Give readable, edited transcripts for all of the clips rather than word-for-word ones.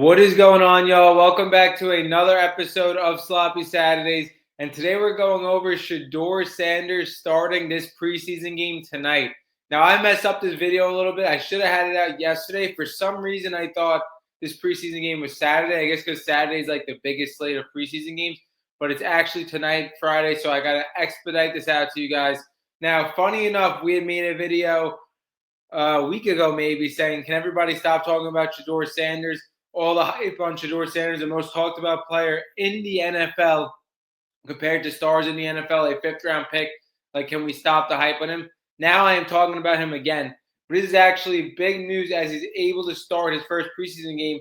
What is going on, y'all? Welcome back to another episode of Sloppy Saturdays. And today we're going over Shedeur Sanders starting this preseason game tonight. Now, I messed up this video a little bit. I should have had it out yesterday. For some reason, I thought this preseason game was Saturday. I guess because Saturday is like the biggest slate of preseason games. But it's actually tonight, Friday. So I got to expedite this out to you guys. Now, funny enough, we had made a video a week ago maybe saying, can everybody stop talking about Shedeur Sanders? All the hype on Shedeur Sanders, the most talked about player in the NFL compared to stars in the NFL, a fifth-round pick. Like, can we stop the hype on him? Now I am talking about him again. But this is actually big news as he's able to start his first preseason game.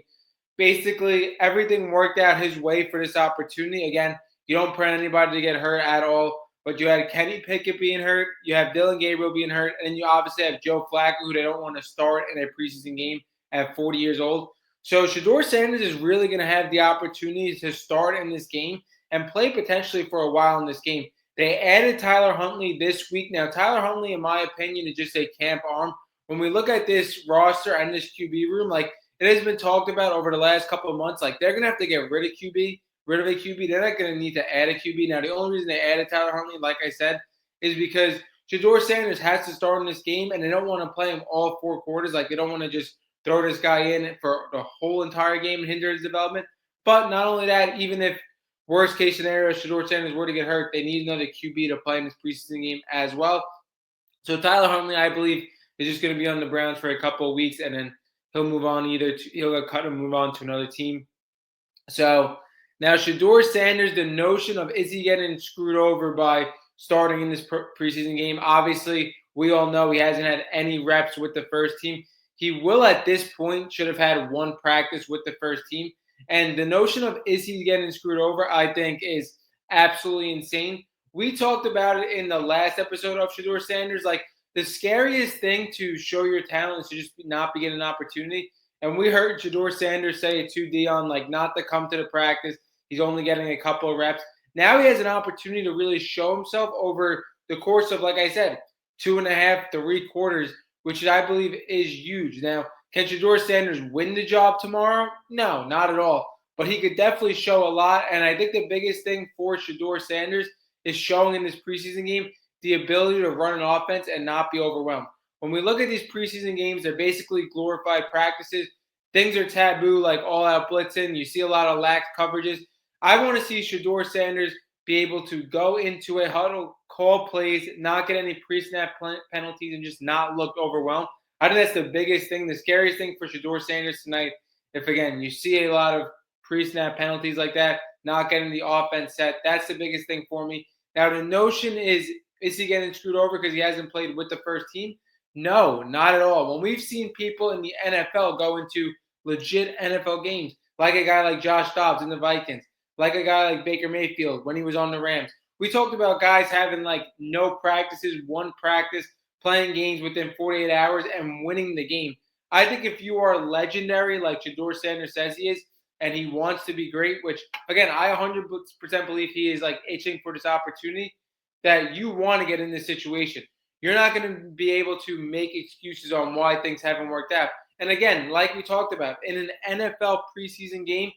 Basically, everything worked out his way for this opportunity. Again, you don't pray anybody to get hurt at all. But you had Kenny Pickett being hurt. You have Dylan Gabriel being hurt. And you obviously have Joe Flacco, who they don't want to start in a preseason game at 40 years old. So Shedeur Sanders is really going to have the opportunity to start in this game and play potentially for a while in this game. They added Tyler Huntley this week. Now, Tyler Huntley, in my opinion, is just a camp arm. When we look at this roster and this QB room, like it has been talked about over the last couple of months, like they're going to have to get rid of a QB. They're not going to need to add a QB. Now, the only reason they added Tyler Huntley, like I said, is because Shedeur Sanders has to start in this game, and they don't want to play him all four quarters. Like they don't want to just throw this guy in for the whole entire game and hinder his development. But not only that, even if worst case scenario, Shedeur Sanders were to get hurt, they need another QB to play in this preseason game as well. So Tyler Huntley, I believe, is just going to be on the Browns for a couple of weeks, and then he'll move on he'll get cut and move on to another team. So now Shedeur Sanders, the notion of is he getting screwed over by starting in this preseason game? Obviously, we all know he hasn't had any reps with the first team. He will, at this point, should have had one practice with the first team. And the notion of is he getting screwed over, I think, is absolutely insane. We talked about it in the last episode of Shedeur Sanders. Like, the scariest thing to show your talent is to just not be getting an opportunity. And we heard Shedeur Sanders say it to Dion, like, not to come to the practice. He's only getting a couple of reps. Now he has an opportunity to really show himself over the course of, like I said, 2.5, 3 quarters, which I believe is huge. Now, can Shedeur Sanders win the job tomorrow? No, not at all. But he could definitely show a lot. And I think the biggest thing for Shedeur Sanders is showing in this preseason game the ability to run an offense and not be overwhelmed. When we look at these preseason games, they're basically glorified practices. Things are taboo, like all-out blitzing. You see a lot of lax coverages. I want to see Shedeur Sanders be able to go into a huddle, call plays, not get any pre-snap penalties, and just not look overwhelmed. I think that's the biggest thing, the scariest thing for Shedeur Sanders tonight. If, again, you see a lot of pre-snap penalties like that, not getting the offense set, that's the biggest thing for me. Now, the notion is he getting screwed over because he hasn't played with the first team? No, not at all. When we've seen people in the NFL go into legit NFL games, like a guy like Josh Dobbs in the Vikings, like a guy like Baker Mayfield when he was on the Rams. We talked about guys having like no practices, one practice, playing games within 48 hours and winning the game. I think if you are legendary like Shedeur Sanders says he is, and he wants to be great, which again, I 100% believe he is like itching for this opportunity, that you want to get in this situation. You're not going to be able to make excuses on why things haven't worked out. And again, like we talked about, in an NFL preseason game,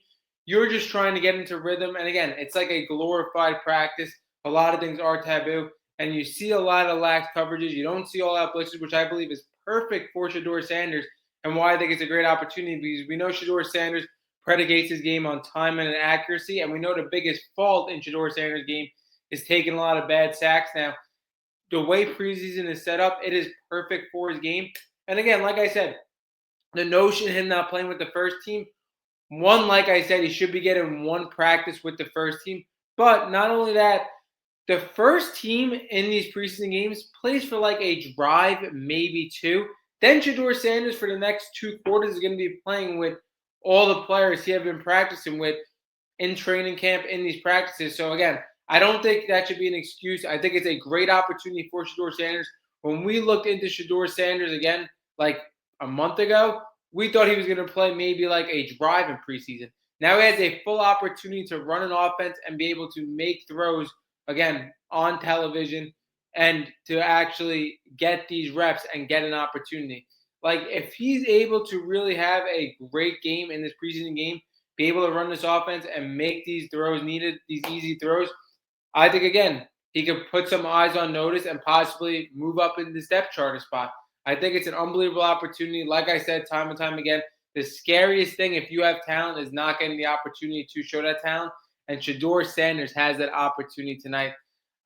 you're just trying to get into rhythm. And again, it's like a glorified practice. A lot of things are taboo. And you see a lot of lax coverages. You don't see all-out blitzes, which I believe is perfect for Shedeur Sanders and why I think it's a great opportunity, because we know Shedeur Sanders predicates his game on time and accuracy. And we know the biggest fault in Shedeur Sanders' game is taking a lot of bad sacks. Now, the way preseason is set up, it is perfect for his game. And again, like I said, the notion of him not playing with the first team, one, like I said, he should be getting one practice with the first team. But not only that, the first team in these preseason games plays for like a drive, maybe two. Then Shedeur Sanders for the next 2 quarters is going to be playing with all the players he had been practicing with in training camp in these practices. So again, I don't think that should be an excuse. I think it's a great opportunity for Shedeur Sanders. When we looked into Shedeur Sanders again, like a month ago, we thought he was going to play maybe like a drive in preseason. Now he has a full opportunity to run an offense and be able to make throws, again, on television and to actually get these reps and get an opportunity. Like, if he's able to really have a great game in this preseason game, be able to run this offense and make these throws needed, these easy throws, I think, again, he could put some eyes on notice and possibly move up in this depth chart spot. I think it's an unbelievable opportunity. Like I said, time and time again, the scariest thing if you have talent is not getting the opportunity to show that talent. And Shedeur Sanders has that opportunity tonight.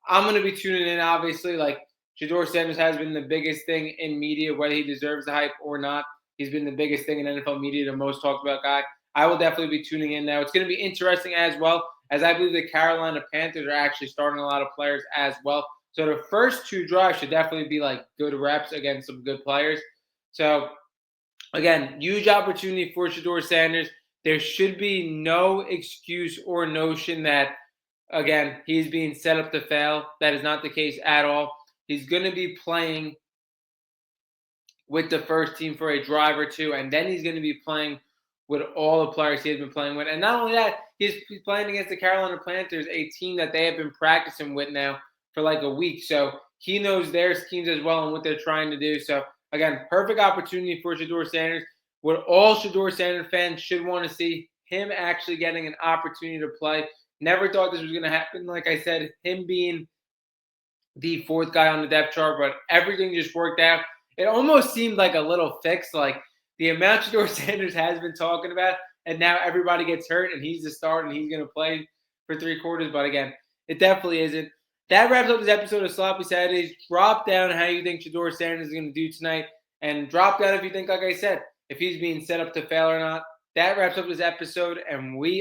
I'm going to be tuning in, obviously. Like, Shedeur Sanders has been the biggest thing in media, whether he deserves the hype or not. He's been the biggest thing in NFL media, the most talked about guy. I will definitely be tuning in now. It's going to be interesting as well, as I believe the Carolina Panthers are actually starting a lot of players as well. So the first two drives should definitely be like good reps against some good players. So again, huge opportunity for Shedeur Sanders. There should be no excuse or notion that, again, he's being set up to fail. That is not the case at all. He's going to be playing with the first team for a drive or two, and then he's going to be playing with all the players he has been playing with. And not only that, he's playing against the Carolina Panthers, a team that they have been practicing with now for like a week. So he knows their schemes as well and what they're trying to do. So, again, perfect opportunity for Shedeur Sanders. What all Shedeur Sanders fans should want to see, him actually getting an opportunity to play. Never thought this was going to happen. Like I said, him being the fourth guy on the depth chart, but everything just worked out. It almost seemed like a little fix, like the amount Shedeur Sanders has been talking about, and now everybody gets hurt, and he's the start, and he's going to play for 3/4. But again, it definitely isn't. That wraps up this episode of Sloppy Saturdays. Drop down how you think Shedeur Sanders is going to do tonight, and drop down if you think, like I said, if he's being set up to fail or not. That wraps up this episode, and we